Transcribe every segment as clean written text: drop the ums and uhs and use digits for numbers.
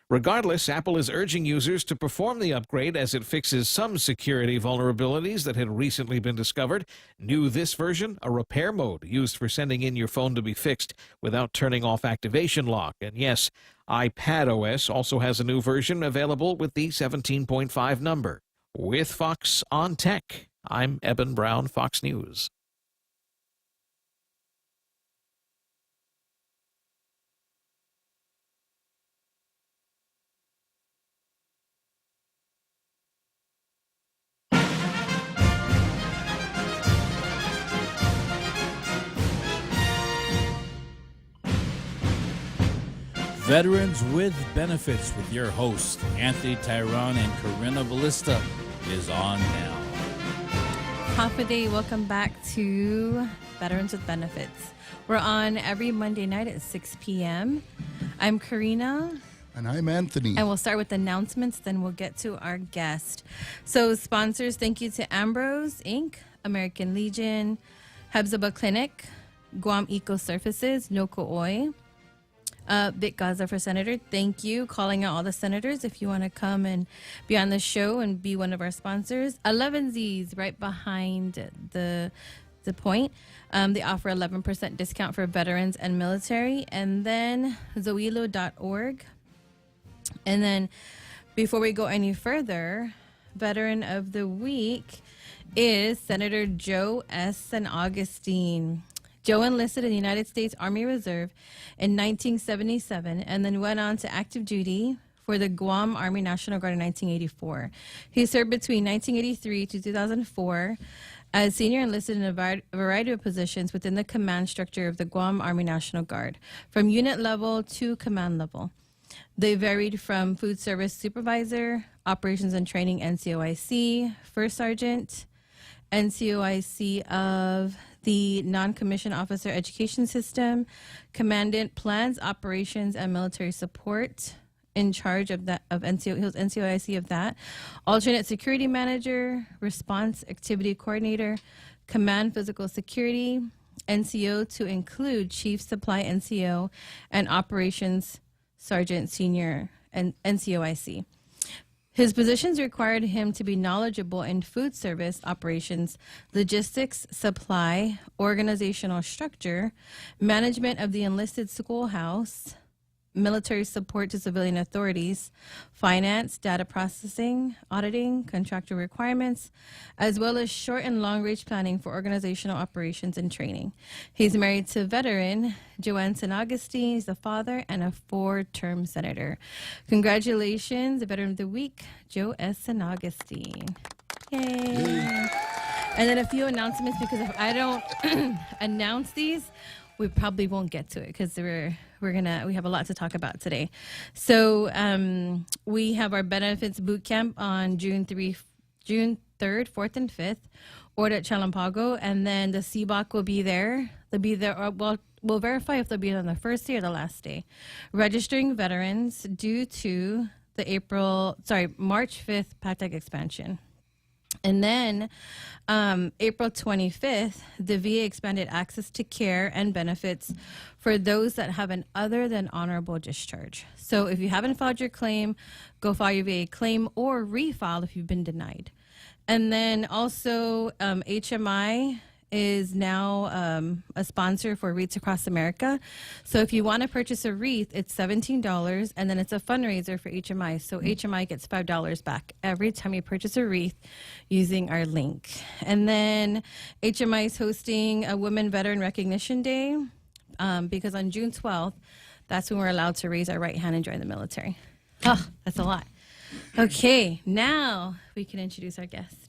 Regardless, Apple is urging users to perform the upgrade as it fixes some security vulnerabilities that had recently been discovered. New this version, a repair mode used for sending in your phone to be fixed without turning off activation lock. And yes, iPadOS also has a new version available with the 17.5 number. With Fox on Tech, I'm Eben Brown, Fox News. Veterans with Benefits with your hosts, Anthony Tyrone and Corinna Ballista, is on now. Half a day, welcome back to Veterans with Benefits. We're on every Monday night at 6 p.m. I'm Corinna. And I'm Anthony. And we'll start with announcements, then we'll get to our guest. So sponsors, thank you to Ambrose, Inc., American Legion, Hebzibah Clinic, Guam Eco Surfaces, Noko Oy, Vic Gaza for Senator. Thank you. Calling out all the senators if you want to come and be on the show and be one of our sponsors. 11Z's right behind the point. They offer 11% discount for veterans and military. And then zoilo.org. And then before we go any further, Veteran of the Week is Senator Joe S. San Augustine. Joe enlisted in the United States Army Reserve in 1977 and then went on to active duty for the Guam Army National Guard in 1984. He served between 1983 to 2004 as senior enlisted in a variety of positions within the command structure of the Guam Army National Guard, from unit level to command level. They varied from food service supervisor, operations and training NCOIC, first sergeant, NCOIC of the Non-Commissioned Officer Education System, Commandant Plans, Operations, and Military Support, in charge of that he was NCOIC of that, Alternate Security Manager, Response Activity Coordinator, Command Physical Security, NCO to include Chief Supply NCO, and Operations Sergeant Senior and NCOIC. His positions required him to be knowledgeable in food service operations, logistics, supply, organizational structure, management of the enlisted schoolhouse, military support to civilian authorities, finance, data processing, auditing, contractual requirements, as well as short and long-range planning for organizational operations and training. He's married to veteran Joanne San Augustine. He's the father and a 4-term senator. Congratulations, the Veteran of the Week, Joe S. San Augustine. Yay. And then a few announcements, because if I don't announce these, we probably won't get to it because we have a lot to talk about today. So we have our benefits boot camp on June 3rd, 4th, and 5th, or at Chalampago, and then the CBOC will be there. They'll be there. We'll verify if they'll be on the first day or the last day. Registering veterans due to the March 5th PACTEC expansion. And then April 25th, the VA expanded access to care and benefits for those that have an other than honorable discharge. So if you haven't filed your claim, go file your VA claim or refile if you've been denied. And then also HMI is now a sponsor for Wreaths Across America. So if you want to purchase a wreath, it's $17, and then it's a fundraiser for HMI. So HMI gets $5 back every time you purchase a wreath using our link. And then HMI is hosting a Women Veteran Recognition Day because on June 12th, that's when we're allowed to raise our right hand and join the military. Oh, that's a lot. Okay, now we can introduce our guest.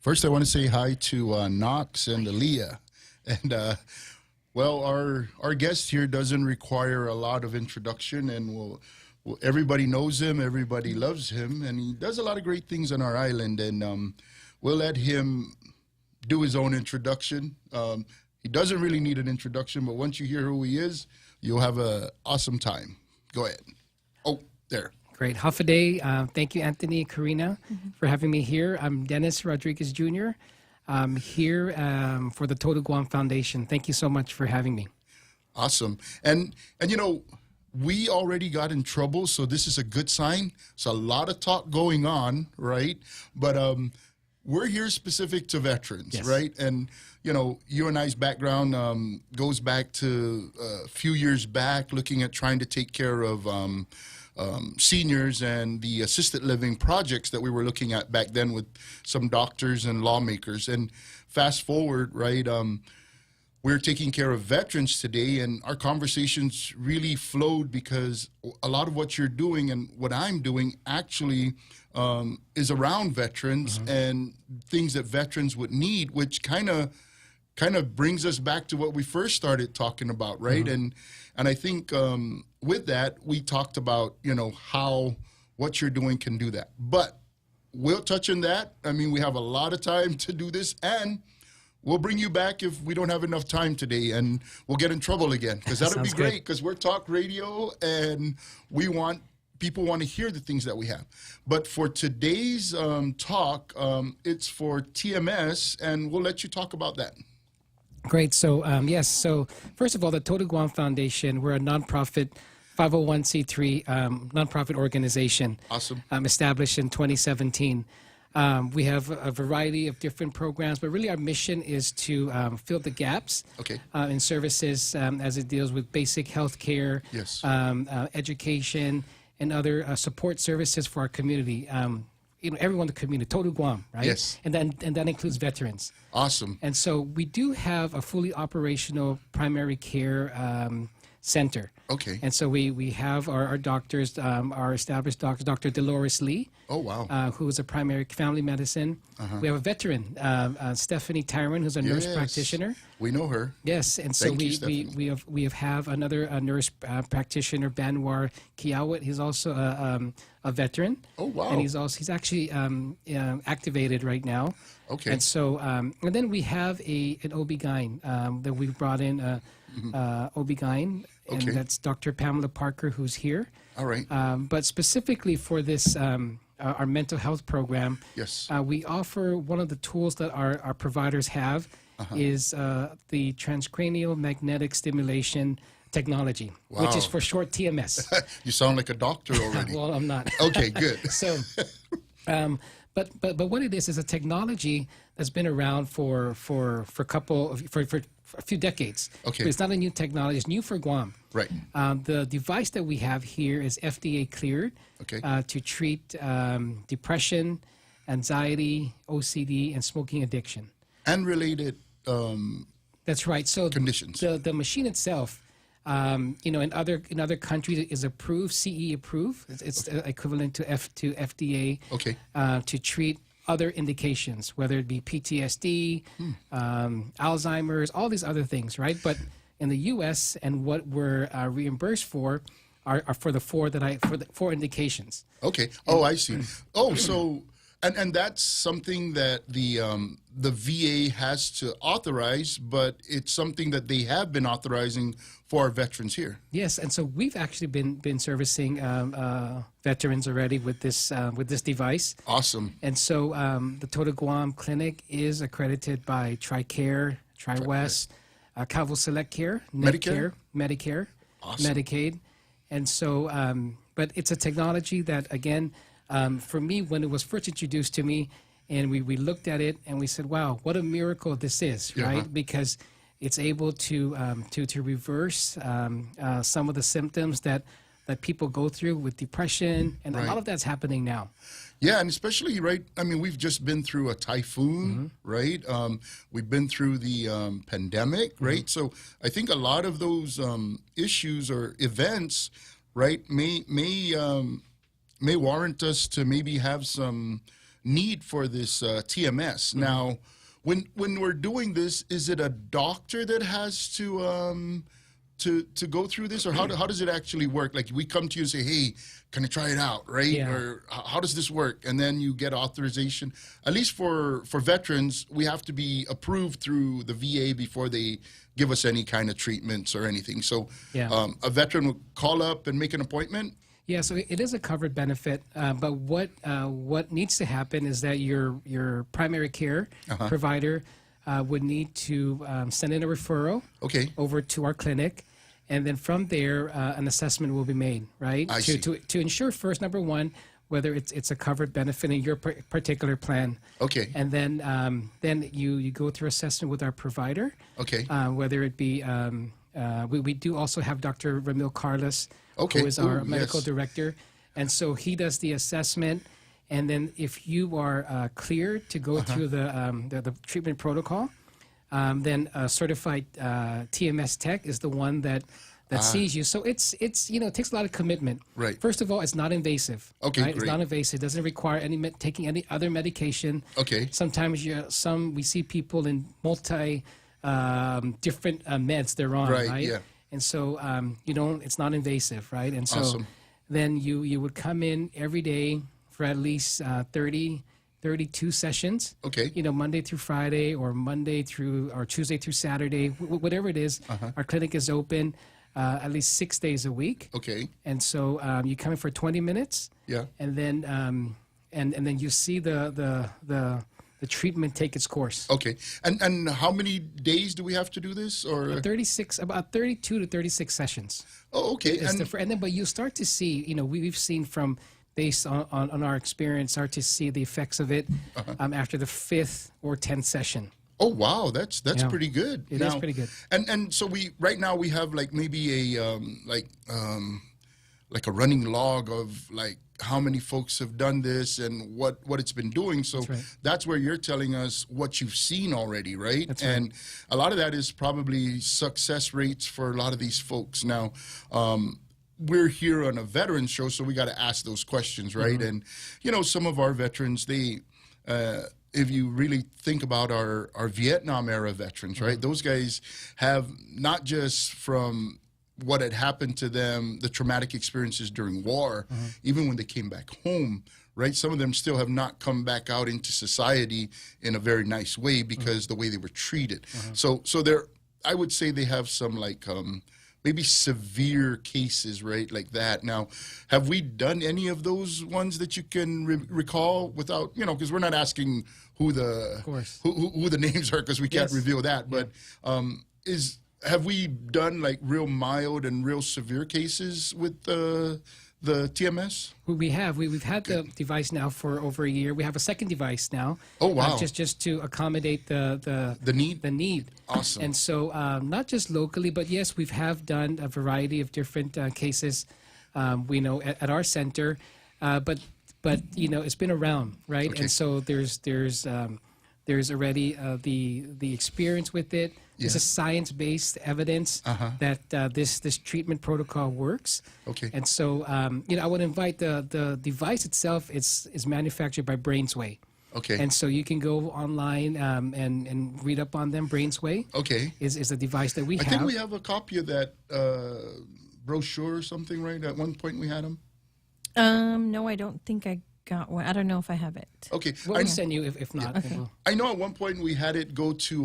First, I want to say hi to Knox and Aaliyah. And, our guest here doesn't require a lot of introduction, and everybody knows him, everybody loves him, and he does a lot of great things on our island, and we'll let him do his own introduction. He doesn't really need an introduction, but once you hear who he is, you'll have an awesome time. Go ahead. Oh, there. Great. Half a day. Thank you, Anthony and Corinna, for having me here. I'm Dennis Rodriguez Jr. I'm here for the Total Guam Foundation. Thank you so much for having me. Awesome. And we already got in trouble, so this is a good sign. It's a lot of talk going on, right? But we're here specific to veterans, Yes. right? And you know, you and I's background goes back to a few years back, looking at trying to take care of seniors and the assisted living projects that we were looking at back then with some doctors and lawmakers. And fast forward, right? We're taking care of veterans today, and our conversations really flowed because a lot of what you're doing and what I'm doing actually is around veterans and things that veterans would need, which kind of brings us back to what we first started talking about, right? And I think with that, we talked about, you know, how what you're doing can do that. But we'll touch on that. I mean, we have a lot of time to do this, and we'll bring you back if we don't have enough time today, and we'll get in trouble again, because that'll be Sounds great, good. because we're talk radio, and people want to hear the things that we have. But for today's talk, it's for TMS, and we'll let you talk about that. Great. So, yes. So, first of all, the Total Guam Foundation, we're a nonprofit 501c3 nonprofit organization. Awesome. Established in 2017. We have a variety of different programs, but really our mission is to fill the gaps Okay. in services as it deals with basic health care, Yes. education, and other support services for our community. You know, everyone in the community, Total Guam, right? Yes. And that includes veterans. Awesome. And so we do have a fully operational primary care center. Okay. And so we have our doctors, our established doctors, Dr. Dolores Lee, Oh, wow. who is a primary family medicine. We have a veteran, Stephanie Tyron, who's a nurse Yes. practitioner. We know her. Yes, and so Thank you, Stephanie. we have another nurse practitioner, Banwar Kiawat. He's also a veteran. Oh, wow. And he's actually activated right now. Okay. And so and then we have an OB-GYN that we've brought in OB-GYN, and Okay. that's Dr. Pamela Parker, who's here. All right. But specifically for this, our mental health program, Yes. we offer one of the tools that our providers have is the transcranial magnetic stimulation technology, which is Wow. for short TMS. You sound like a doctor already. Well, I'm not. Okay, good. So, but what it is a technology that's been around for a few decades. Okay. But it's not a new technology. It's new for Guam. Right. The device that we have here is FDA cleared Okay. to treat depression, anxiety, OCD, and smoking addiction. And related That's right. So conditions. the machine itself, you know, in other countries is approved, CE approved. It's equivalent to FDA Okay. to treat other indications, whether it be PTSD, Alzheimer's, all these other things, right? But in the U.S. and what we're reimbursed for are for the four indications. Okay. Oh, I see. Oh, so and that's something that the VA has to authorize, but it's something that they have been authorizing for our veterans here. Yes, and so we've actually been servicing veterans already with this device. Awesome. And so the Total Guam Clinic is accredited by TRICARE, TriWest, Calvo Select Care, Medicare? Medicare, Awesome. Medicaid. And so, but it's a technology that, again, for me, when it was first introduced to me, and we looked at it and we said, wow, what a miracle this is, right? Because it's able to reverse some of the symptoms that people go through with depression, and a lot of that's happening now. Yeah, and especially, right, I mean, we've just been through a typhoon, right? We've been through the pandemic, right? So I think a lot of those issues or events, right, may warrant us to maybe have some need for this TMS. Now, when we're doing this, is it a doctor that has to go through this, or how does it actually work? Like, we come to you and say, hey, can I try it out, right? Yeah. Or how does this work? And then you get authorization. At least for veterans, we have to be approved through the VA before they give us any kind of treatments or anything. So Yeah. a veteran will call up and make an appointment. Yeah, so it is a covered benefit, but what needs to happen is that your primary care provider would need to send in a referral Okay. over to our clinic, and then from there, an assessment will be made, right? I to, see. to ensure first, number one, whether it's a covered benefit in your particular plan. Okay. And then you go through assessment with our provider. Okay. Whether it be we do also have Dr. Ramil Carlos, Okay. who is our Ooh, medical yes. director, and so he does the assessment. And then if you are cleared to go through the treatment protocol, then a certified TMS tech is the one that sees you. So it's it takes a lot of commitment. Right. First of all, it's not invasive. Okay, right? It's great. not invasive. It doesn't require taking any other medication. Okay. Sometimes we see people in multi different meds they're on. Right, yeah. And so it's not invasive, right? And so Awesome. then you would come in every day for at least 32 sessions. Okay. Monday through Friday or Tuesday through Saturday, whatever it is. Our clinic is open at least 6 days a week. Okay. And so you come in for 20 minutes. Yeah. And then and then you see the treatment take its course. Okay. And how many days do we have to do this? Or About 32 to 36 sessions. oh, okay. And then, but you start to see, we've seen based on our experience, start to see the effects of it after the 5th or 10th session. oh, wow, that's Yeah. pretty good. It is pretty good. And so right now we have like maybe a like a running log of like how many folks have done this and what it's been doing. So That's right. that's where you're telling us what you've seen already, right? That's right. And a lot of that is probably success rates for a lot of these folks. Now, we're here on a veteran show, so we got to ask those questions, right? And some of our veterans, they if you really think about our Vietnam era veterans, right? Those guys have not just from what had happened to them, the traumatic experiences during war, even when they came back home, right? Some of them still have not come back out into society in a very nice way because the way they were treated. So they're, I would say they have some like maybe severe cases, right? Like that. Now, have we done any of those ones that you can recall without, because we're not asking who the Of course. who the names are because we can't Yes. reveal that. But have we done like real mild and real severe cases with the TMS? We have. We've had the device now for over a year. We have a second device now. Oh, wow. Just to accommodate the need? The need. Awesome. And so not just locally, but yes, we have done a variety of different cases. We know at our center, but it's been around, right? Okay. And so there's already the experience with it. There's a science-based evidence that this treatment protocol works. Okay. And so, I would invite the device itself is manufactured by Brainsway. Okay. And so you can go online and read up on them. Brainsway Okay. is a device that we I have. think we have a copy of that brochure or something, right? At one point we had them. No, I don't think I got one. I don't know if I have it. Okay. We'll send you if not. Okay. We'll- I know at one point we had it go to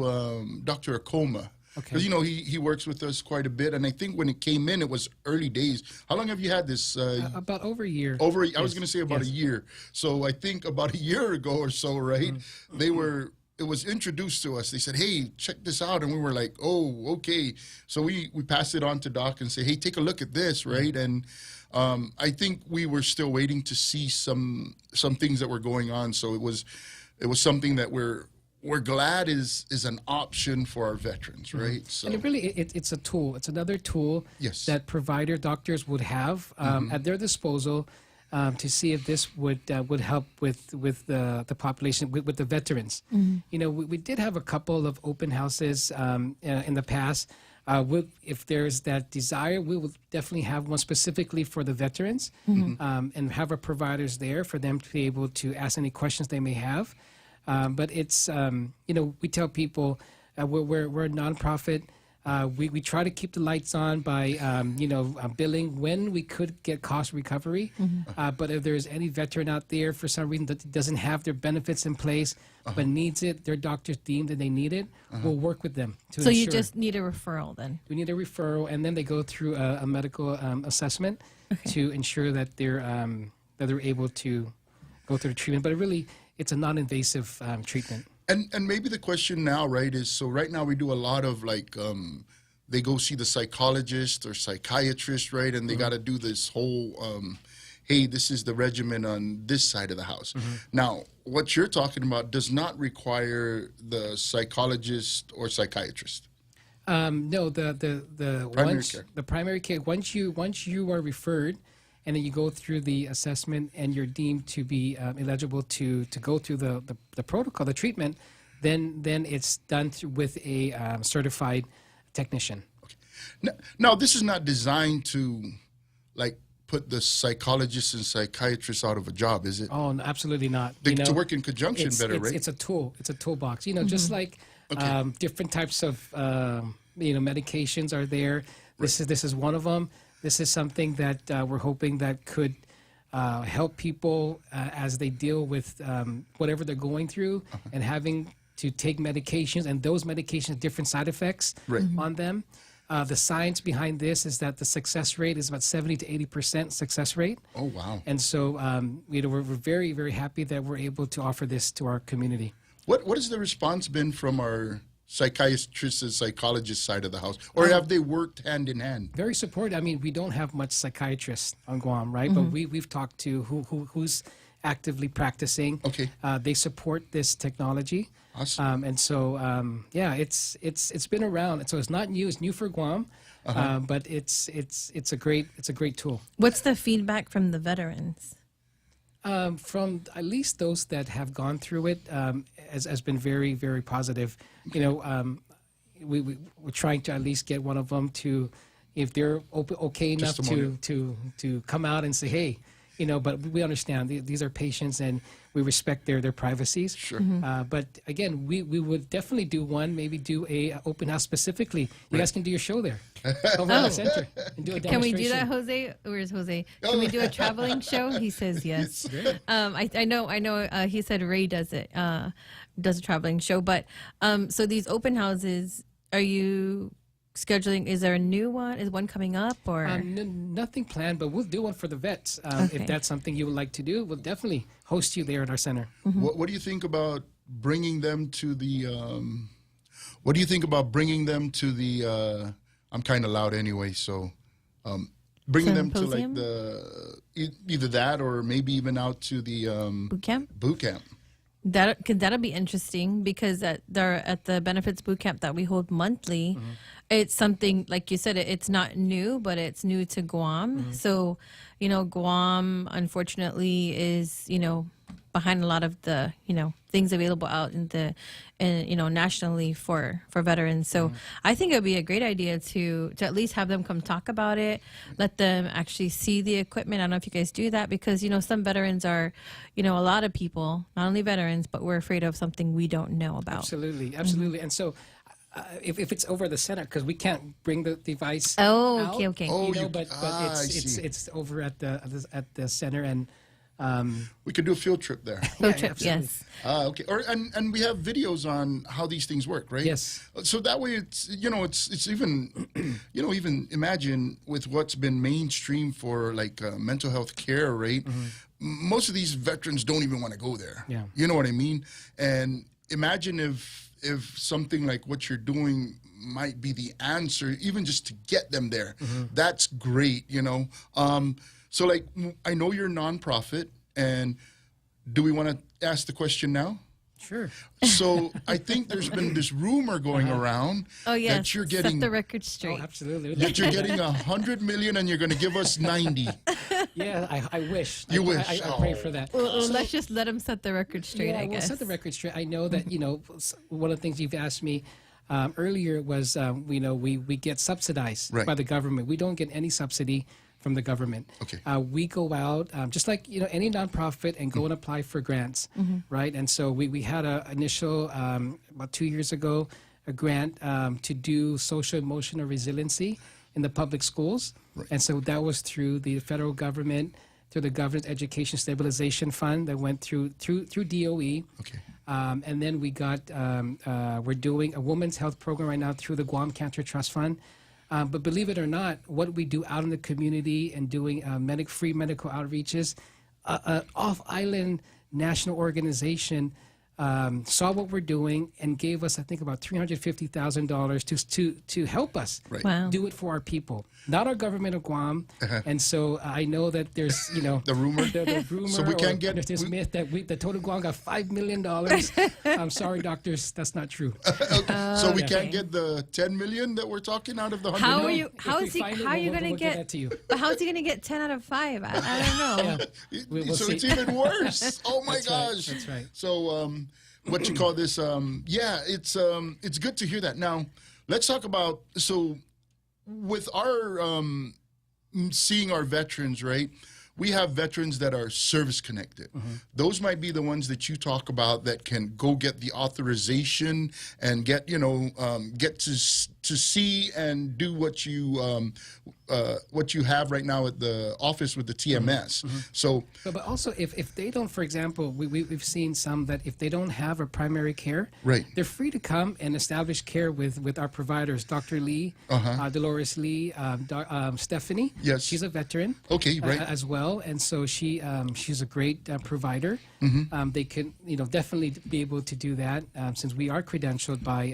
Dr. Acoma. Okay. Because, he works with us quite a bit. And I think when it came in, it was early days. How long have you had this? about over a year. I was Yes. going to say about a Yes. year. So I think about a year ago or so, right? Mm-hmm. It was introduced to us. They said, hey, check this out. And we were like, oh, okay. So we passed it on to Doc and say, hey, take a look at this, right? And I think we were still waiting to see some things that were going on. So it was something that we're glad is an option for our veterans, right? So And it really, it's a tool. It's another tool Yes. that doctors would have at their disposal to see if this would help with the population, with the veterans. We did have a couple of open houses in the past. If there's that desire, we will definitely have one specifically for the veterans and have our providers there for them to be able to ask any questions they may have. But it's, we tell people we're a nonprofit. We try to keep the lights on by, billing when we could get cost recovery. But if there's any veteran out there for some reason that doesn't have their benefits in place but needs it, their doctors deem that they need it, we'll work with them to So you ensure. just need a referral then? We need a referral, and then they go through a medical assessment to ensure that they're able to go through the treatment. But it's a non-invasive treatment. And maybe the question now, right, is so right now we do a lot of like they go see the psychologist or psychiatrist, right? And they got to do this whole, hey, this is the regimen on this side of the house. Now, what you're talking about does not require the psychologist or psychiatrist. No, the Primary care. the primary care. Once you are referred, and then you go through the assessment, and you're deemed to be eligible to go through the protocol, the treatment, then it's done with a certified technician. Now, this is not designed to, like, put the psychologists and psychiatrists out of a job, is it? Oh, no, absolutely not. To work in conjunction better, right? It's a tool. It's a toolbox. Just like different types of medications are there. This is one of them. This is something that we're hoping that could help people as they deal with whatever they're going through and having to take medications, and those medications different side effects on them. The science behind this is that the success rate is about 70 to 80% success rate. Oh, wow. And so, we're very, very happy that we're able to offer this to our community. What has the response been from our psychiatrists and psychologists side of the house? Or have they worked hand in hand? Very supportive. I mean, we don't have much psychiatrists on Guam, right? But we've talked to who's actively practicing. Okay. They support this technology. Awesome. And so, it's been around. And so it's not new. It's new for Guam, but it's a great tool. What's the feedback from the veterans? From at least those that have gone through it, has been very, very positive. We're trying to at least get one of them to, if they're okay enough to come out and say, hey, but we understand these are patients and we respect their privacies. Sure. But again, we would definitely do one, maybe do a open house specifically. You guys can do your show there over at the center and do a demonstration. Can we do that, Jose? Where's Jose? Can we do a traveling show? He says yes. I know. He said Ray does it. Does a traveling show, but so these open houses, are you scheduling? Is there a new one? Is one coming up or nothing planned? But we'll do one for the vets if that's something you would like to do. We'll definitely host you there at our center. What do you think about bringing them to the? What do you think about bringing them to the? I'm kind of loud anyway, so bringing them to like the either that or maybe even out to the boot camp. Boot camp. That'll be interesting because at the benefits boot camp that we hold monthly, it's something like you said. It's not new, but it's new to Guam. So, Guam unfortunately is behind a lot of the things available out nationally for veterans. So I think it would be a great idea to at least have them come talk about it, let them actually see the equipment. I don't know if you guys do that because some veterans are, a lot of people, not only veterans, but we're afraid of something we don't know about. Absolutely. And so if it's over the center, because we can't bring the device out, okay. But it's over at the center, and we could do a field trip there. Field trip, yes. Okay. And we have videos on how these things work, right? Yes. So that way, it's even even imagine with what's been mainstream for like mental health care, right? Most of these veterans don't even want to go there. Yeah. You know what I mean? And imagine if something like what you're doing might be the answer, even just to get them there. That's great, So, like, I know you're a nonprofit, and do we want to ask the question now? Sure. So, I think there's been this rumor going around that you're getting set the record straight. Oh, absolutely. that you're getting $100 million, and you're going to give us 90. Yeah, I wish. You wish. I pray for that. Well, let's just let them set the record straight. I guess. We'll set the record straight. I know that one of the things you've asked me earlier was we get subsidized by the government. We don't get any subsidy from the government. Okay. We go out just like any nonprofit and go and apply for grants, right? And so we had an initial about 2 years ago a grant to do social emotional resiliency in the public schools, and so that was through the federal government, through the Government Education Stabilization Fund that went through DOE. Okay. And then we got we're doing a women's health program right now through the Guam Cancer Trust Fund. But believe it or not, what we do out in the community and doing free medical outreaches, off-island national organization saw what we're doing and gave us, I think, about $350,000 to help us Right. Wow. do it for our people, not our government of Guam. And so I know that there's, The rumor. the rumor, So we can't get- there's this myth that the total Guam got $5 million. I'm sorry, doctors, that's not true. So we okay. can't get the 10 million that we're talking out of the 100 How are million? you? How If is we he? find it, How are you we'll gonna give that get? to you. But how's he gonna get 10 out of 5? I don't know. We'll So see. it's even worse. Oh my That's right, gosh. that's right. So what you call this? Yeah, it's good to hear that. Now let's talk about with our seeing our veterans, right? We have veterans that are service connected. Those might be the ones that you talk about that can go get the authorization and get get to see and do what you have right now at the office with the TMS. So But also, if they don't, for example, we've seen some that if they don't have a primary care, Right. they're free to come and establish care with our providers, Dr. Lee, Dolores Lee, Stephanie. Yes. She's a veteran. Okay, right. As well, and so she's a great provider. They can definitely be able to do that since we are credentialed by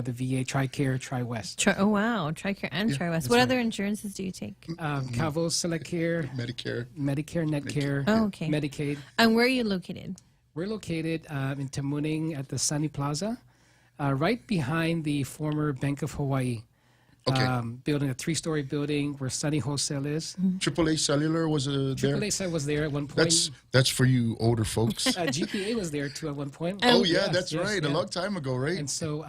the VA TRICARE TriWest. Oh wow, TRICARE and TriWest. What other insurances do you take? Calvo, Select Care, Medicare. Medicare, Netcare, Oh, okay. Medicaid. And where are you located? We're located in Tamuning at the Sunny Plaza, right behind the former Bank of Hawaii Okay. building, a 3-story building where Sunny Wholesale is. AAA Cellular was there. AAA site was there at one point. That's for you older folks. GPA was there too at one point. Oh yeah, Yes, that's yes, right. yeah. A long time ago, right? And so,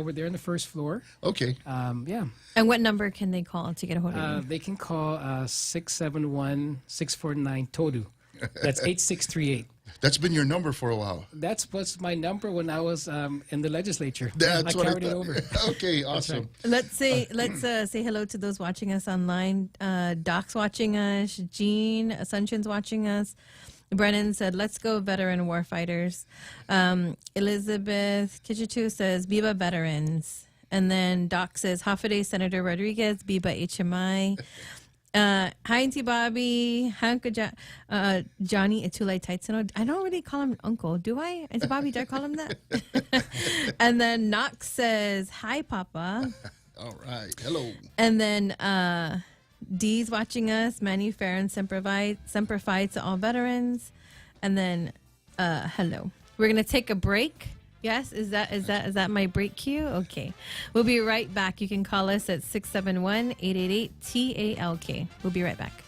we're there on the first floor. Okay. Yeah. And what number can they call to get a hold of you? They can call 671-649-TODU. That's 8638. That's been your number for a while. That's what's my number when I was in the legislature. That's I what carried it thought. over. Okay, awesome. Let's say hello to those watching us online. Doc's watching us. Jean Sunchin's watching us. Brennan said, "Let's go, veteran warfighters." Elizabeth Kichitu says, "Biba veterans." And then Doc says, "Hafaday Senator Rodriguez, Biba HMI." Hi, Auntie Bobby. Johnny Itulai Taitsino. I don't really call him uncle, do I? Auntie Bobby, do I call him that? And then Knox says, "Hi, Papa." All right. Hello. And then Dee's watching us. Manny Farron, Semper Fi to all veterans. And then hello. We're gonna take a break. Yes, is that my break cue? Okay. We'll be right back. You can call us at 671-888-TALK. We'll be right back.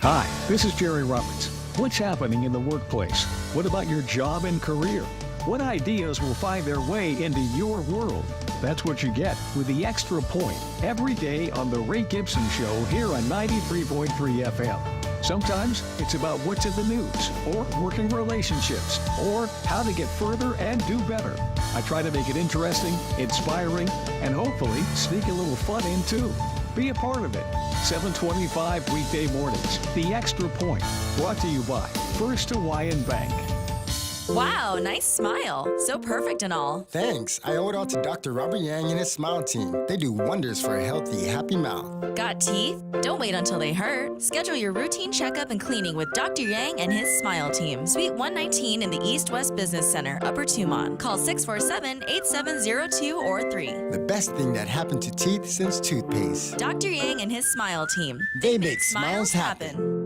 Hi, this is Jerry Roberts. What's happening in the workplace? What about your job and career? What ideas will find their way into your world? That's what you get with the Extra Point every day on The Ray Gibson Show here on 93.3 FM. Sometimes it's about what's in the news, or working relationships, or how to get further and do better. I try to make it interesting, inspiring, and hopefully sneak a little fun in too. Be a part of it. 7:25 weekday mornings. The Extra Point, brought to you by First Hawaiian Bank. Wow, nice smile. So perfect and all. Thanks. I owe it all to Dr. Robert Yang and his Smile Team. They do wonders for a healthy, happy mouth. Got teeth? Don't wait until they hurt. Schedule your routine checkup and cleaning with Dr. Yang and his Smile Team. Suite 119 in the East West Business Center, Upper Tumon. Call 647-8702 or 3. The best thing that happened to teeth since toothpaste. Dr. Yang and his Smile Team. They make smiles happen.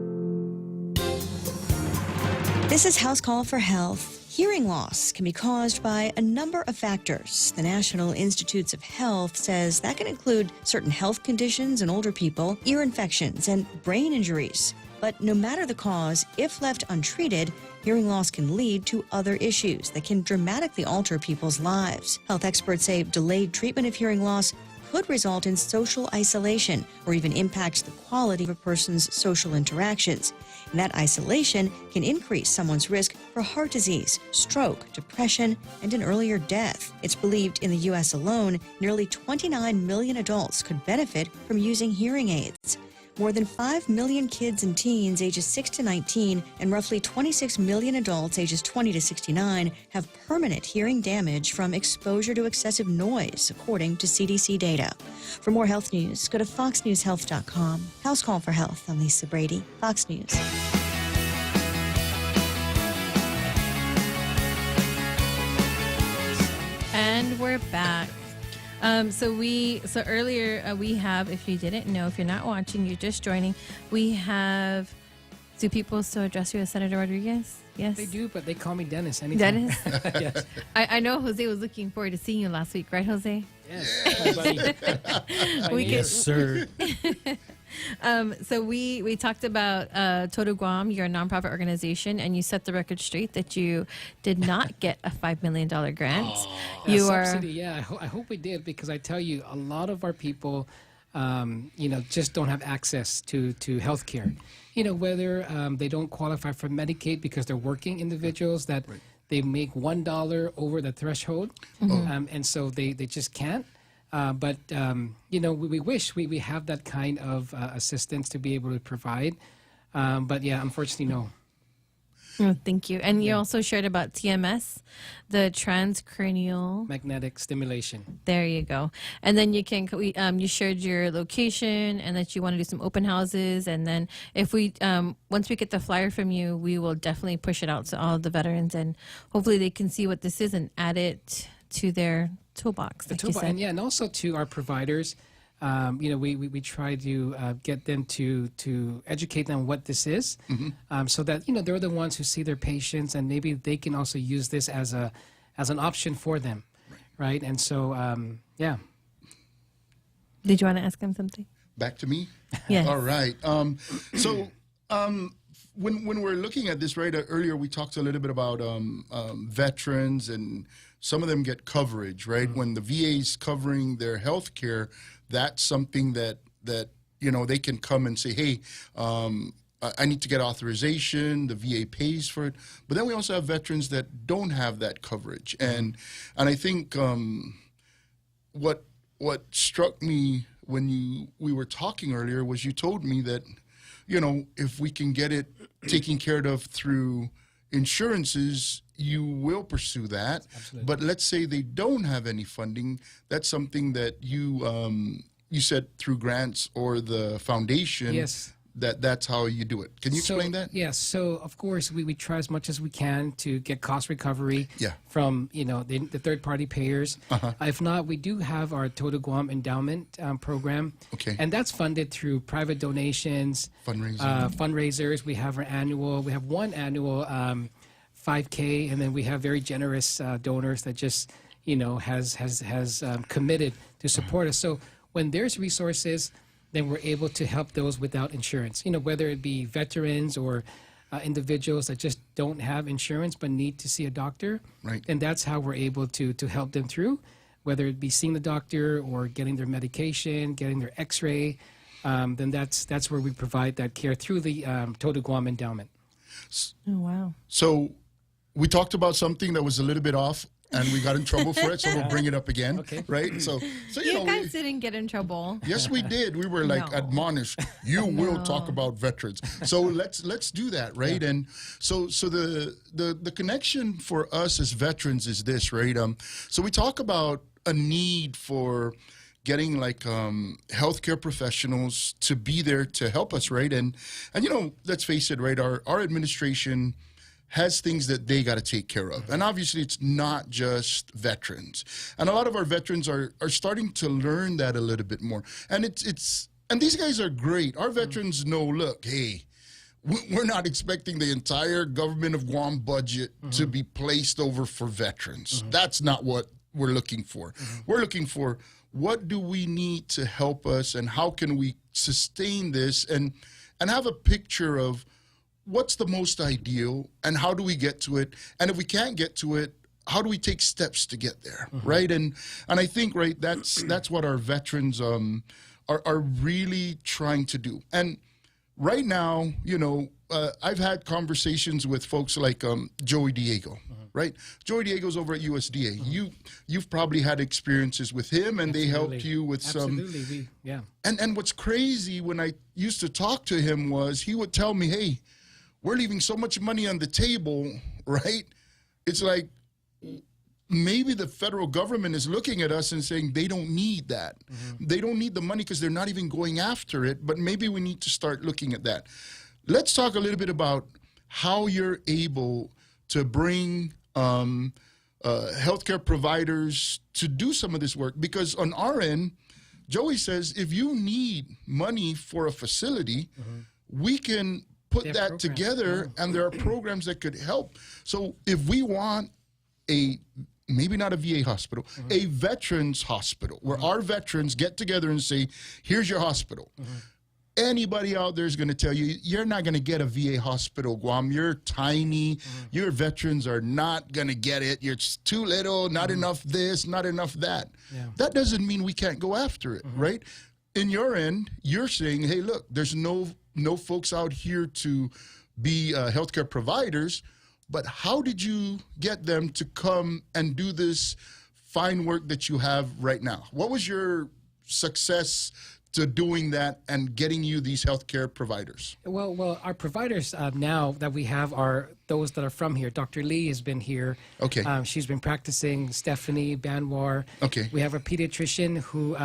This is House Call for Health. Hearing loss can be caused by a number of factors. The National Institutes of Health says that can include certain health conditions in older people, ear infections, and brain injuries. But no matter the cause, if left untreated, hearing loss can lead to other issues that can dramatically alter people's lives. Health experts say delayed treatment of hearing loss could result in social isolation or even impact the quality of a person's social interactions. And that isolation can increase someone's risk for heart disease, stroke, depression, and an earlier death. It's believed in the U.S. alone, nearly 29 million adults could benefit from using hearing aids. More than 5 million kids and teens ages 6 to 19 and roughly 26 million adults ages 20 to 69 have permanent hearing damage from exposure to excessive noise, according to CDC data. For more health news, go to foxnewshealth.com. House Call for Health. I'm Lisa Brady, Fox News. And we're back. So earlier we have, if you didn't know, if you're not watching, you're just joining, we have, do people still address you as Senator Rodriguez? Yes. They do, but they call me Dennis anytime. Dennis? Yes. I know Jose was looking forward to seeing you last week, right, Jose? Yes. Buddy. Yes, sir. So we talked about Todo Guam, your nonprofit organization, and you set the record straight that you did not get a $5 million grant. You subsidy, yeah. I hope we did, because I tell you, a lot of our people, just don't have access to health care. Whether they don't qualify for Medicaid because they're working individuals that they make $1 over the threshold, and so they just can't. But we wish we have that kind of assistance to be able to provide. But yeah, unfortunately, no. Oh, thank you. And you also shared about TMS, the transcranial Magnetic stimulation. There you go. And then you shared your location and that you want to do some open houses. And then if we once we get the flyer from you, we will definitely push it out to all the veterans, and hopefully they can see what this is and add it to their toolbox. Like you said. And also to our providers. We try to get them to educate them what this is, so that they're the ones who see their patients, and maybe they can also use this as an option for them, right? And so yeah. Did you want to ask him something? Back to me? Yes. All right. When we're looking at this, right, earlier we talked a little bit about veterans, and some of them get coverage, right? When the VA's covering their health care, that's something that they can come and say, hey, I need to get authorization. The VA pays for it. But then we also have veterans that don't have that coverage. And I think what struck me when we were talking earlier was you told me that, if we can get it taken care of through insurances, you will pursue that. Absolutely. But let's say they don't have any funding. That's something that you said through grants or the foundation. Yes. That's how you do it. Can you explain that? Yes. So of course we try as much as we can to get cost recovery from the third party payers. If not, we do have our Todo Guam endowment program. Okay. And that's funded through private donations, fundraisers. We have one annual 5K, and then we have very generous donors that just has committed to support us. So when there's resources, then we're able to help those without insurance. Whether it be veterans or individuals that just don't have insurance but need to see a doctor. Right. And that's how we're able to help them through, whether it be seeing the doctor or getting their medication, getting their X-ray. Then that's where we provide that care through the Todo Guam endowment. Oh, wow. So we talked about something that was a little bit off, and we got in trouble for it, so we'll bring it up again. Okay. Right? So you guys didn't get in trouble. Yes, we did. We were admonished. You will talk about veterans. So let's do that, right? Yeah. And so the connection for us as veterans is this, right? So we talk about a need for getting healthcare professionals to be there to help us, right? And let's face it, right? Our administration has things that they got to take care of. And obviously it's not just veterans. And a lot of our veterans are starting to learn that a little bit more. And and these guys are great. Our veterans know, look, hey, we're not expecting the entire government of Guam budget to be placed over for veterans. That's not what we're looking for. We're looking for, what do we need to help us, and how can we sustain this and have a picture of what's the most ideal, and how do we get to it? And if we can't get to it, how do we take steps to get there, right? And I think, right, that's what our veterans are really trying to do. And right now, I've had conversations with folks like Joey Diego, right? Joey Diego's over at USDA. You've probably had experiences with him, and they helped you with some. Absolutely, yeah. And what's crazy, when I used to talk to him, was he would tell me, "Hey, we're leaving so much money on the table, right? It's like maybe the federal government is looking at us and saying they don't need that. They don't need the money because they're not even going after it, but maybe we need to start looking at that." Let's talk a little bit about how you're able to bring healthcare providers to do some of this work. Because on our end, Joey says, if you need money for a facility, we can put that programs, together, and there are programs that could help. So if we want maybe not a VA hospital, a veterans hospital, where our veterans get together and say, here's your hospital. Anybody out there is going to tell you, you're not going to get a VA hospital, Guam. You're tiny. Your veterans are not going to get it. You're too little, not enough this, not enough that. Yeah. That doesn't mean we can't go after it, right? In your end, you're saying, hey, look, there's no folks out here to be healthcare providers, but how did you get them to come and do this fine work that you have right now? What was your success to doing that and getting you these healthcare providers? Well, our providers now that we have are those that are from here. Dr. Lee has been here. Okay. She's been practicing. Stephanie Banwar. Okay. We have a pediatrician who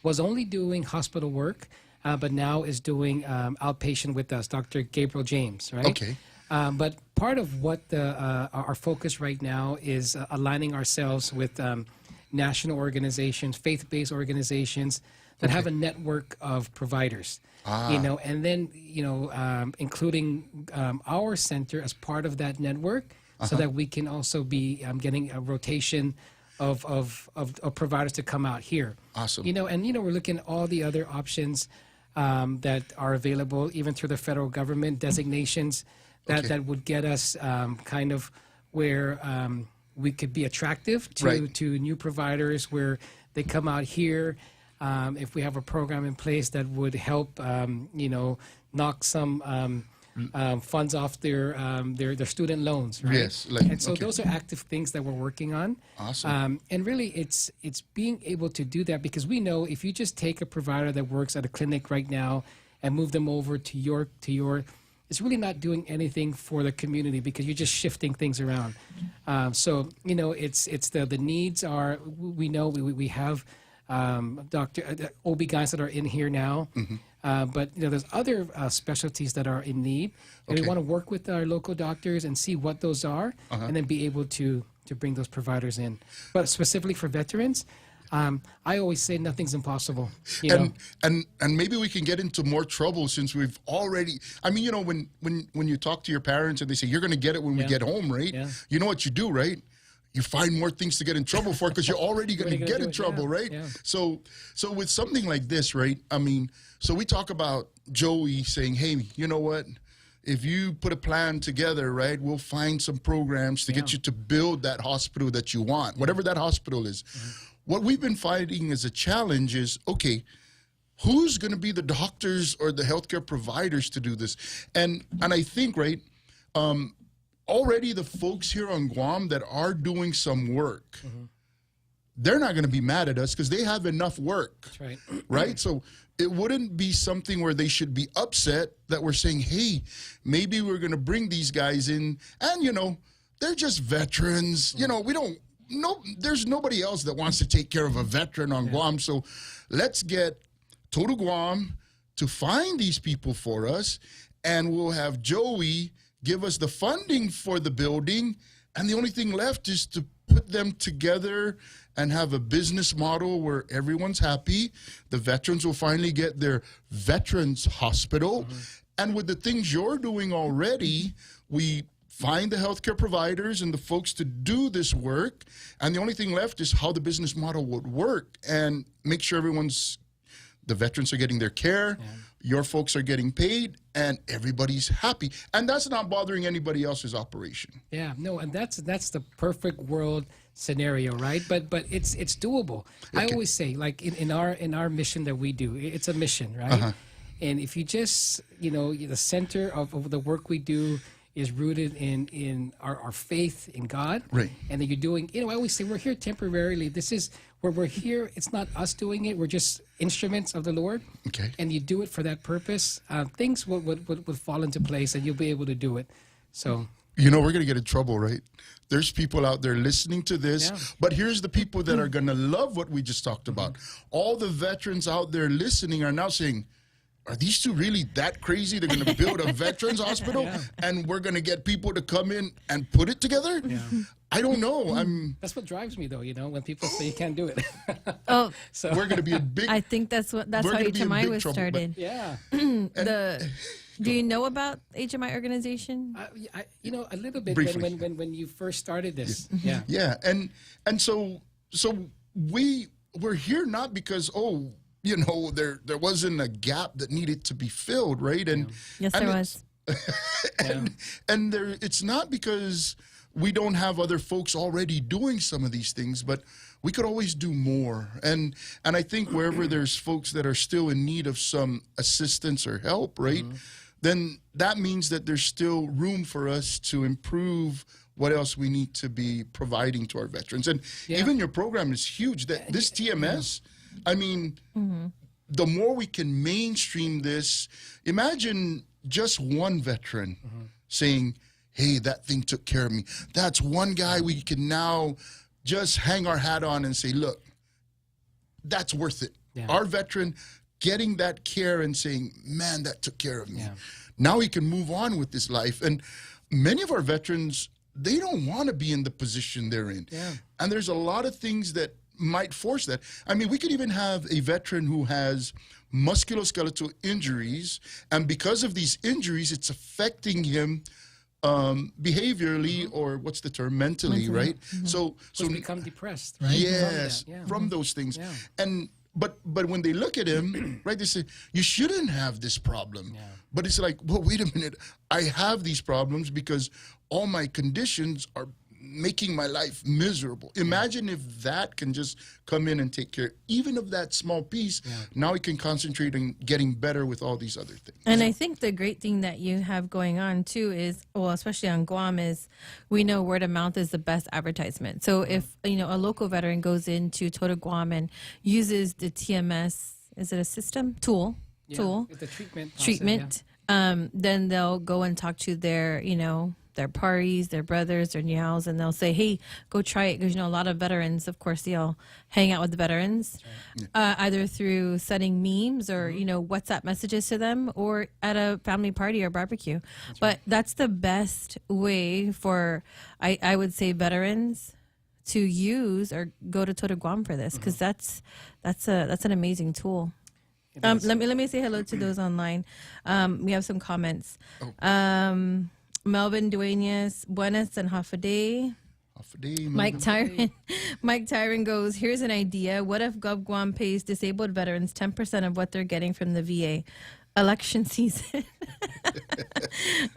was only doing hospital work, but now is doing outpatient with us, Dr. Gabriel James, right? Okay. But part of what our focus right now is aligning ourselves with national organizations, faith-based organizations that have a network of providers, and then including our center as part of that network, so that we can also be getting a rotation of providers to come out here. Awesome. We're looking at all the other options that are available, even through the federal government designations that would get us kind of where we could be attractive to new providers, where they come out here. If we have a program in place that would help, knock some funds off their student loans, right? Yes. And so those are active things that we're working on. Awesome. And really, it's being able to do that, because we know if you just take a provider that works at a clinic right now and move them over to your, it's really not doing anything for the community, because you're just shifting things around. So it's the needs are, we know we have OB-GYNs that are in here now, but there's other specialties that are in need, and we want to work with our local doctors and see what those are, and then be able to bring those providers in. But specifically for veterans, I always say nothing's impossible. And maybe we can get into more trouble, since we've already. I mean, when you talk to your parents and they say you're going to get it when we get home, right? Yeah. You know what you do, right? You find more things to get in trouble for, because you're already going to get in trouble, right? Yeah. So with something like this, right? I mean, so we talk about Joey saying, hey, you know what? If you put a plan together, right, we'll find some programs to get you to build that hospital that you want, whatever that hospital is. What we've been finding as a challenge is, okay, who's going to be the doctors or the healthcare providers to do this? And I think, right, already the folks here on Guam that are doing some work, they're not going to be mad at us, because they have enough work. That's right. Right? So it wouldn't be something where they should be upset that we're saying, hey, maybe we're going to bring these guys in, and, they're just veterans. There's nobody else that wants to take care of a veteran on Guam. So let's get Total Guam to find these people for us, and we'll have Joey give us the funding for the building, and the only thing left is to put them together and have a business model where everyone's happy. The veterans will finally get their veterans hospital. And with the things you're doing already, we find the healthcare providers and the folks to do this work, and the only thing left is how the business model would work, and make sure the veterans are getting their care, your folks are getting paid, and everybody's happy. And that's not bothering anybody else's operation. Yeah, no, and that's the perfect world scenario, right? But it's doable. I always say, like in our mission that we do, it's a mission, right? And if you just, the center of the work we do is rooted in our faith in God. Right. And then you're doing, I always say we're here temporarily. This is where we're here. It's not us doing it. We're just instruments of the Lord. Okay. And you do it for that purpose. Things would fall into place and you'll be able to do it. So. We're going to get in trouble, right? There's people out there listening to this, Yeah. but here's the people that are going to love what we just talked about. All the veterans out there listening are now saying, are these two really that crazy? They're going to build a veterans hospital and we're going to get people to come in and put it together? Yeah. I don't know. That's what drives me, though, when people say you can't do it. Oh, So We're going to be a big... I think that's how We're gonna be in HMI big was trouble, but- started. yeah. Do you know about HMI organization? A little bit Briefly. when you first started this. Yeah. Yeah, and so we're here not because there wasn't a gap that needed to be filled, right? And Yes, and there it's- was. and there it's not because we don't have other folks already doing some of these things, but we could always do more. And I think wherever there's folks that are still in need of some assistance or help, right? Then that means that there's still room for us to improve what else we need to be providing to our veterans. And even your program is huge. That this TMS, I mean, the more we can mainstream this, imagine just one veteran saying, hey, that thing took care of me. That's one guy we can now just hang our hat on and say, look, that's worth it. Yeah. Our veteran getting that care and saying, man, that took care of me. Yeah. Now he can move on with his life. And many of our veterans, they don't want to be in the position they're in. Yeah. And there's a lot of things that might force that. I mean, we could even have a veteran who has musculoskeletal injuries, and because of these injuries, it's affecting him behaviorally, or what's the term, mentally, right? So Become depressed, right? yes, From that, yeah. from those things. Yeah. And but when they look at him, right, they say, you shouldn't have this problem. Yeah. But it's like, well, wait a minute. I have these problems because all my conditions are making my life miserable. Imagine if that can just come in and take care even of that small piece. Now we can concentrate on getting better with all these other things. And I think the great thing that you have going on too is, well, especially on Guam, is we know word of mouth is the best advertisement. So if a local veteran goes into Total Guam and uses the TMS, is it a system tool? It's a treatment. Treatment. Then they'll go and talk to their their paris, their brothers, their nyals, and they'll say, hey, go try it. Because, a lot of veterans, of course, they'll hang out with the veterans, either through sending memes or, WhatsApp messages to them, or at a family party or barbecue. That's the best way for, I would say, veterans to use or go to Total Guam for this, because that's an amazing tool. Let me say hello to those online. We have some comments. Melvin Duenas, buenas and half a day. Mike Tyron goes, here's an idea. What if Guam pays disabled veterans 10% of what they're getting from the VA? Election season.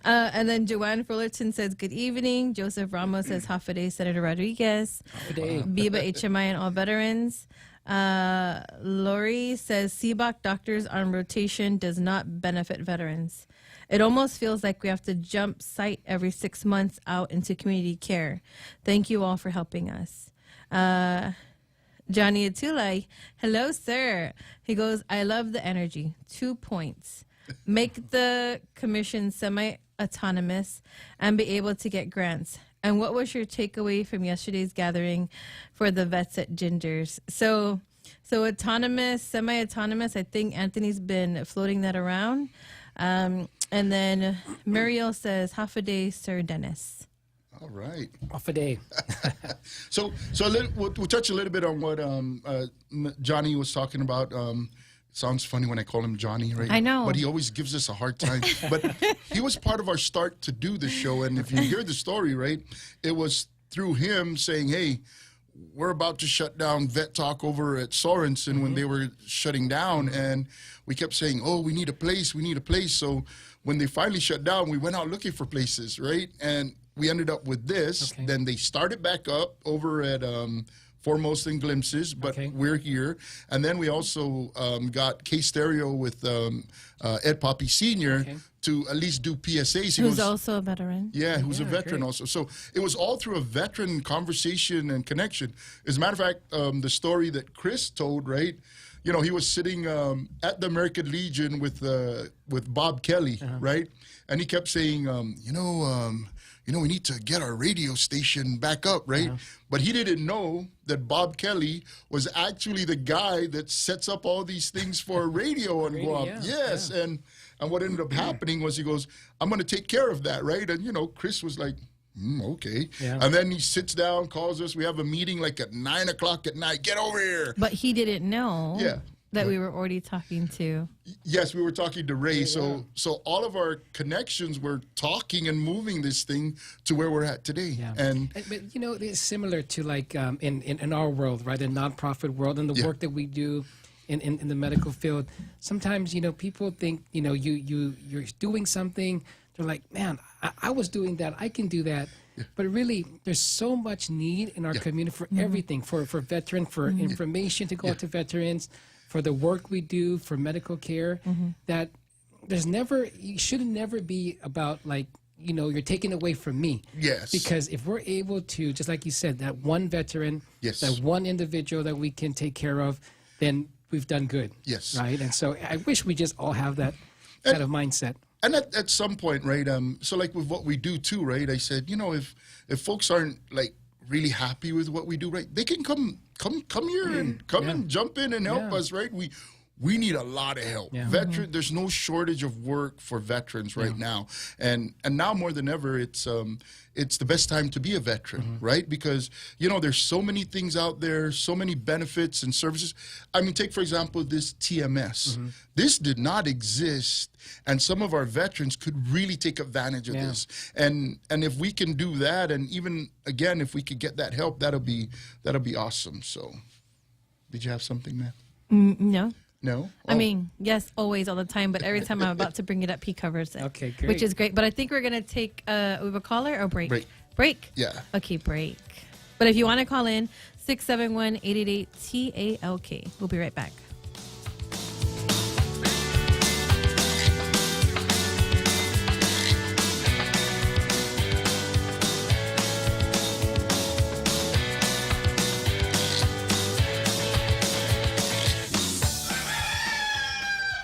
And then Joanne Fullerton says, good evening. Joseph Ramos says, half a day. Senator Rodriguez. Biba HMI and all veterans. Lori says, CBOC doctors on rotation does not benefit veterans. It almost feels like we have to jump site every 6 months out into community care. Thank you all for helping us. Johnny Atulai, hello, sir. He goes, I love the energy. 2 points. Make the commission semi-autonomous and be able to get grants. And what was your takeaway from yesterday's gathering for the vets at Gingers? So autonomous, semi-autonomous, I think Anthony's been floating that around. And then Muriel says, half a day, Sir Dennis. All right. Half a day. So we'll touch a little bit on what Johnny was talking about. Sounds funny when I call him Johnny, right? I know. But he always gives us a hard time. But he was part of our start to do the show. And if you hear the story, right, it was through him saying, hey, we're about to shut down Vet Talk over at Sorensen when they were shutting down. And we kept saying, oh, we need a place. So when they finally shut down, we went out looking for places, right? And we ended up with this. Okay. Then they started back up over at Foremost in Glimpses, but Okay. we're here. And then we also got K-Stereo with Ed Poppy Sr. Okay. to at least do PSAs. He Who's goes, also a veteran. yeah, who's a Yeah, veteran great. also. So it was all through a veteran conversation and connection. As a matter of fact, the story that Chris told, right? You know, he was sitting at the American Legion with Bob Kelly, right? And he kept saying, we need to get our radio station back up, right? But he didn't know that Bob Kelly was actually the guy that sets up all these things for radio on Guam. yeah, Yes, and what ended up happening was he goes, I'm going to take care of that, right? And, Chris was like, okay. Yeah. And then he sits down, calls us. We have a meeting like at 9 o'clock at night. Get over here. But he didn't know Yeah. that we were already talking to. Yes, we were talking to Ray. So all of our connections were talking and moving this thing to where we're at today. Yeah. And But it's similar to like in our world, right? The nonprofit world and the work that we do in the medical field. Sometimes people think you're doing something. They're like, man, I was doing that. I can do that. But really, there's so much need in our community for everything, for veteran, for information to go out to veterans, for the work we do, for medical care, that you should never be about like, you're taking away from me. Yes. Because if we're able to, just like you said, that one veteran, Yes. that one individual that we can take care of, then we've done good. Yes. Right? And so I wish we just all have that kind of mindset. And at some point, right? So like with what we do too, right? I said, if folks aren't like really happy with what we do, right? They can come here and and jump in and help us, right? We need a lot of help. Yeah. There's no shortage of work for veterans right now, and now more than ever, it's the best time to be a veteran, right? Because there's so many things out there, so many benefits and services. I mean, take for example this TMS. This did not exist, and some of our veterans could really take advantage of this. And if we can do that, and even again, if we could get that help, that'll be awesome. So, did you have something, man? No. No? I Oh. mean, yes, always, all the time, but every time I'm about to bring it up, he covers it. Okay, great. Which is great. But I think we're going to take we have a caller or break? Break. Break? Yeah. Okay, break. But if you want to call in, 671-888-TALK. We'll be right back.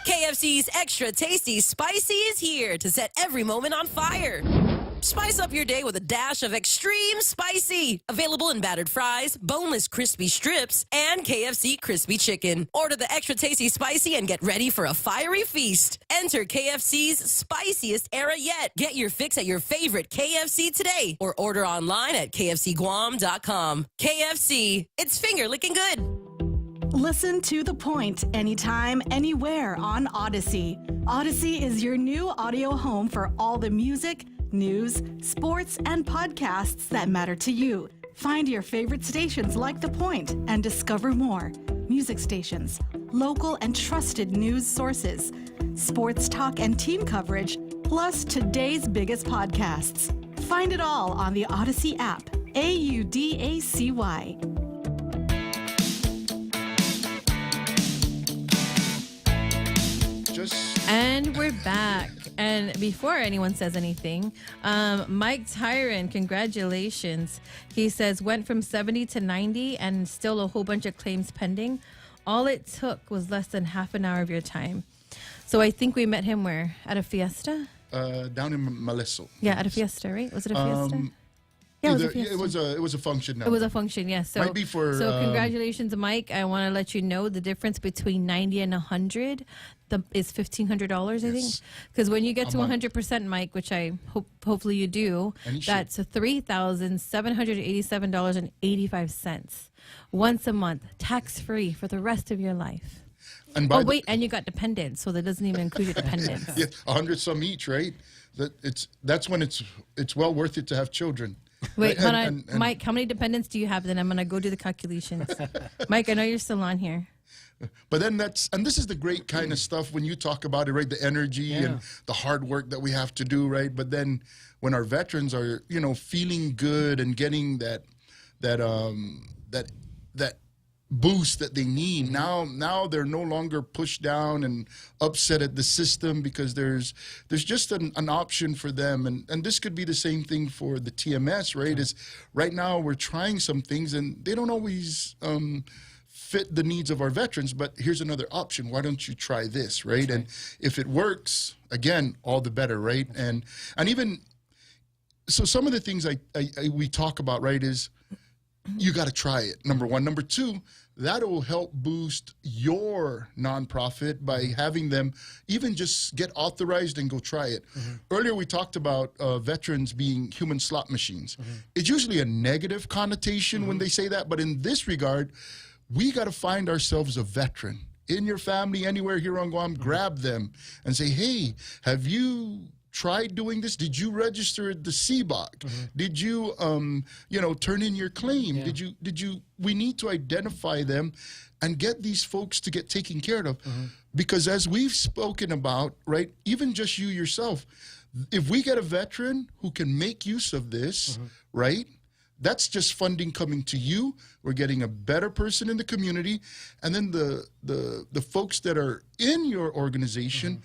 KFC's Extra Tasty Spicy is here to set every moment on fire. Spice up your day with a dash of extreme spicy. Available in battered fries, boneless crispy strips, and KFC crispy chicken. Order the Extra Tasty Spicy and get ready for a fiery feast. Enter KFC's spiciest era yet. Get your fix at your favorite KFC today or order online at kfcguam.com. KFC, it's finger licking good. Listen to The Point anytime, anywhere on Odyssey. Odyssey is your new audio home for all the music, news, sports, and podcasts that matter to you. Find your favorite stations like The Point and discover more. Music stations, local and trusted news sources, sports talk and team coverage, plus today's biggest podcasts. Find it all on the Odyssey app. AUDACY. And we're back. And before anyone says anything, Mike Tyron, congratulations. He says went from 70 to 90 and still a whole bunch of claims pending. All it took was less than half an hour of your time. So I think we met him where? At a fiesta? Down in Malesso. Yeah, at a fiesta, right? Was it a fiesta? Yeah, it was a fiesta. It was a function. It was a function, yes. So, Might be for, congratulations, Mike. I want to let you know the difference between 90 and 100 is $1,500, I think. Because when you get to 100%, Mike, which I hopefully you do, that's $3,787.85 once a month, tax-free for the rest of your life. And and you got dependents, so that doesn't even include your dependents. Yeah, 100 some each, right? That's when it's well worth it to have children. Wait, right? hold on. Mike, how many dependents do you have? Then I'm going to go do the calculations. Mike, I know you're still on here. But then this is the great kind of stuff when you talk about it, right? The energy and the hard work that we have to do, right? But then when our veterans are, feeling good and getting that that boost that they need. Now they're no longer pushed down and upset at the system because there's just an option for them, and this could be the same thing for the TMS, right? Is right now we're trying some things and they don't always fit the needs of our veterans, but here's another option. Why don't you try this, right? And if it works, again, all the better, right? And even so, some of the things we talk about, right, is you got to try it, number one. Number two, that will help boost your nonprofit by having them even just get authorized and go try it. Earlier, we talked about veterans being human slot machines. It's usually a negative connotation when they say that, but in this regard, we got to find ourselves a veteran in your family, anywhere here on Guam. Grab them and say, hey, have you tried doing this? Did you register at the CBOC? Did you, turn in your claim? Did you, we need to identify them and get these folks to get taken care of. Because as we've spoken about, right, even just you yourself, if we get a veteran who can make use of this, right, that's just funding coming to you. We're getting a better person in the community. And then the folks that are in your organization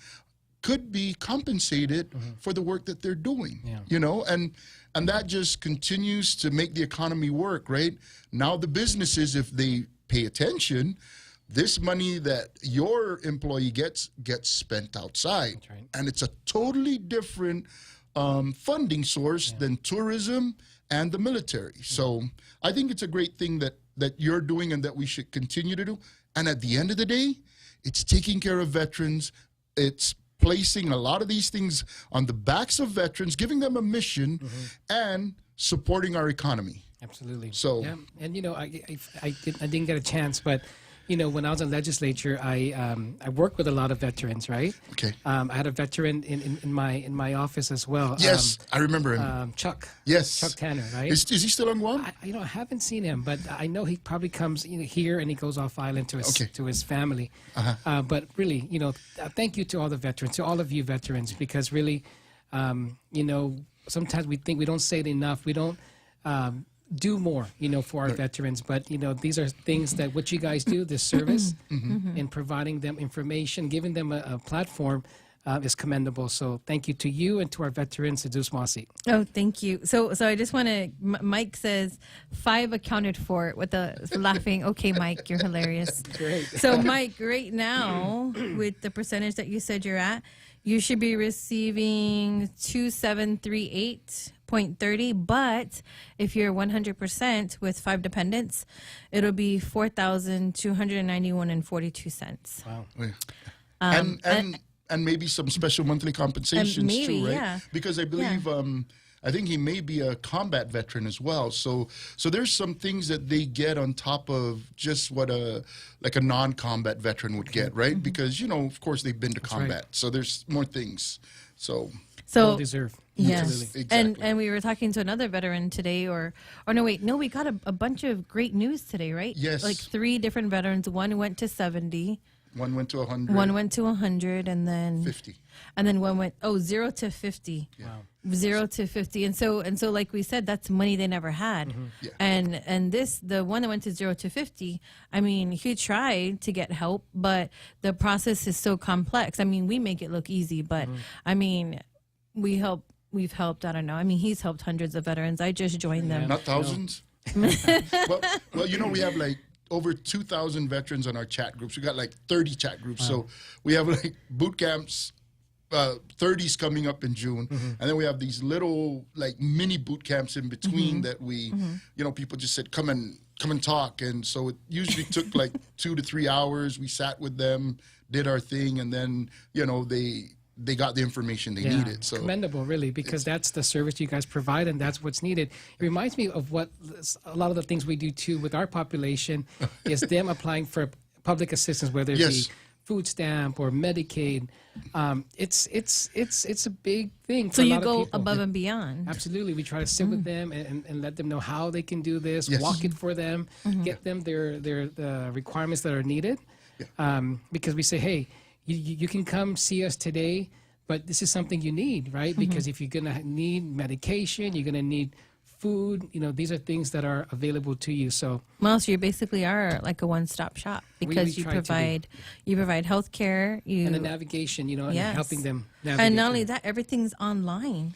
could be compensated for the work that they're doing, and that just continues to make the economy work, right? Now the businesses, if they pay attention, this money that your employee gets spent outside. And it's a totally different funding source than tourism and the military. So I think it's a great thing that you're doing and that we should continue to do. And at the end of the day, it's taking care of veterans. It's placing a lot of these things on the backs of veterans, giving them a mission, and supporting our economy. Absolutely. So, yeah. And I didn't get a chance, but when I was in legislature, I worked with a lot of veterans, right? Okay. I had a veteran in my office as well. Yes, I remember him. Chuck. Yes. Chuck Tanner, right? Is he still on Guam? I haven't seen him, but I know he probably comes here and he goes off island to his family. But really, thank you to all the veterans, to all of you veterans, because really, sometimes we think we don't say it enough. We don't do more, for our veterans. But, these are things that what you guys do, this service, in providing them information, giving them a platform is commendable. So thank you to you and to our veterans at Zeus Masi. Oh, thank you. So I just want to, Mike says 5 accounted for with the laughing. Okay, Mike, you're hilarious. Great. So Mike, right now, with the percentage that you said you're at, you should be receiving 2738.30, but if you're 100% with 5 dependents, it'll be 4,291.42. Wow. And maybe some special monthly compensations too, right? Yeah. Because I believe I think he may be a combat veteran as well. So there's some things that they get on top of just what a non-combat veteran would get, right? Because of course they've been to combat, right. So there's more things. So well deserved. Yes, Absolutely. Exactly. And we were talking to another veteran today, we got a bunch of great news today, right? Yes. Like 3 different veterans. One went to 70. One went to 100. One went to 100, and then 50. And then one went 0 to 50. Yeah. Wow. 0 to 50, and so like we said, that's money they never had. Yeah. And the one that went to 0 to 50, I mean, he tried to get help, but the process is so complex. I mean, we make it look easy, but I mean, we've helped, I don't know, I mean, he's helped hundreds of veterans. I just joined them. Not thousands. well, we have like over 2,000 veterans on our chat groups. We got like 30 chat groups. So we have like boot camps, 30s coming up in June. And then we have these little like mini boot camps in between that we, people just said, come and talk. And so it usually took like 2 to 3 hours. We sat with them, did our thing. And then, they got the information they needed. So commendable, really, because that's the service you guys provide, and that's what's needed. It reminds me of what a lot of the things we do too with our population is them applying for public assistance, whether it be food stamp or Medicaid. It's a big thing. So for a you lot go of people. above and beyond. Absolutely, we try to sit with them and let them know how they can do this, walk it for them, get them their requirements that are needed, because we say, hey. You can come see us today, but this is something you need, right? Because if you're going to need medication, you're going to need food. These are things that are available to you. So, Well, so you basically are like a one-stop shop because we try to be. you provide healthcare, and the navigation, and Yes. helping them navigate. and not only through. that, everything's online.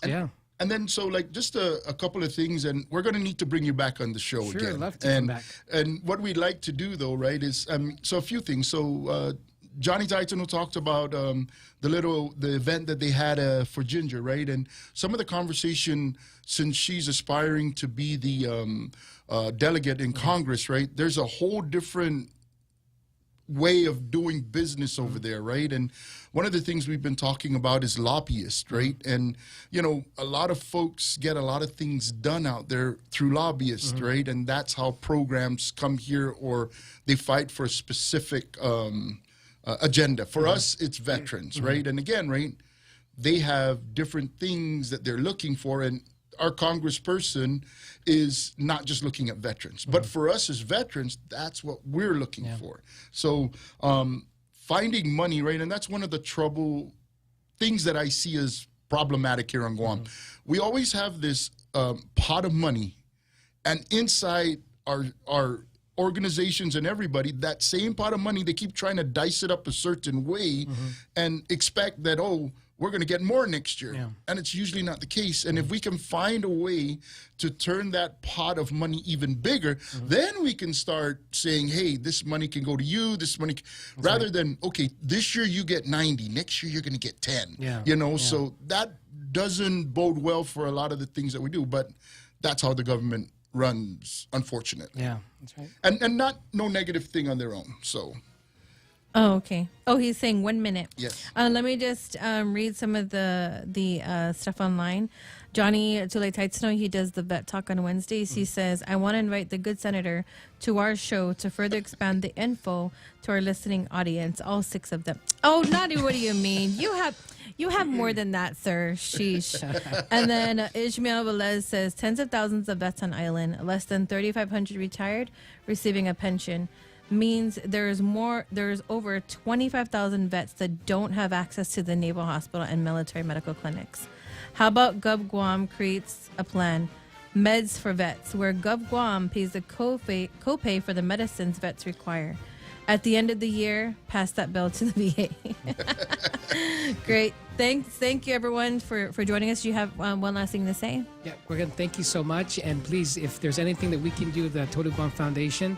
Yeah. And then, so like just a couple of things, and we're going to need to bring you back on the show Sure, again. I'd love to come back. And what we'd like to do, though, right, is so a few things. So Johnny Titan talked about the event that they had for Ginger, right, and some of the conversation since she's aspiring to be the delegate in Congress, right. There's a whole different way of doing business over there, right? And one of the things we've been talking about is lobbyists, right? And, a lot of folks get a lot of things done out there through lobbyists, right? And that's how programs come here, or they fight for a specific agenda. For us, it's veterans, right? And again, right, they have different things that they're looking for, and our congressperson is not just looking at veterans, but for us as veterans, that's what we're looking for. So finding money, right, and that's one of the things that I see as problematic here on Guam. We always have this pot of money, and inside our organizations and everybody, that same pot of money, they keep trying to dice it up a certain way and expect that, we're going to get more next year. Yeah. And it's usually not the case. And if we can find a way to turn that pot of money even bigger, then we can start saying, hey, this money can go to you, this money, rather than, okay, this year you get 90, next year you're going to get 10. Yeah. So that doesn't bode well for a lot of the things that we do, but that's how the government runs, unfortunately. Yeah, that's right. And no negative thing on their own, so. Oh, okay. Oh, he's saying 1 minute. Yes. Let me just read some of the stuff online. Johnny Tule Taitsno, he does the vet talk on Wednesdays. He says, I want to invite the good senator to our show to further expand the info to our listening audience, all 6 of them. Oh, Nadi, what do you mean? You have more than that, sir. Sheesh. And then Ishmael Velez says, tens of thousands of vets on island, less than 3,500 retired, receiving a pension. Means there's over 25,000 vets that don't have access to the Naval Hospital and military medical clinics. How about Gov Guam creates a plan, Meds for Vets, where Gov Guam pays the copay for the medicines vets require. At the end of the year, pass that bill to the VA. Great. Thank you, everyone, for joining us. Do you have one last thing to say? Yeah, we're going to thank you so much. And please, if there's anything that we can do, the Total Guam Foundation,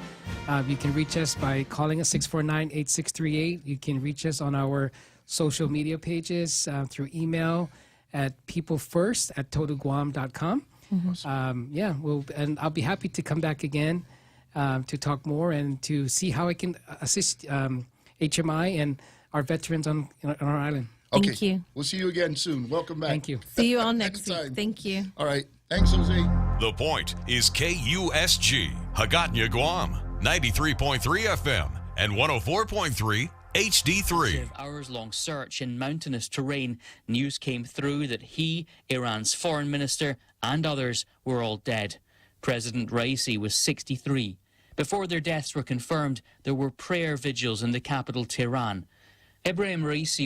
you can reach us by calling us 649-8638. You can reach us on our social media pages through email at peoplefirst@totalguam.com. And I'll be happy to come back again to talk more and to see how I can assist HMI and our veterans on our island. Okay. Thank you. We'll see you again soon. Welcome back. Thank you. See you all next week. Anytime. Thank you. All right. Thanks, Jose. The Point is KUSG, Hagåtña, Guam, 93.3 FM and 104.3 HD3. Hours-long search in mountainous terrain, news came through that he, Iran's foreign minister, and others were all dead. President Raisi was 63. Before their deaths were confirmed, there were prayer vigils in the capital, Tehran. Ibrahim Raisi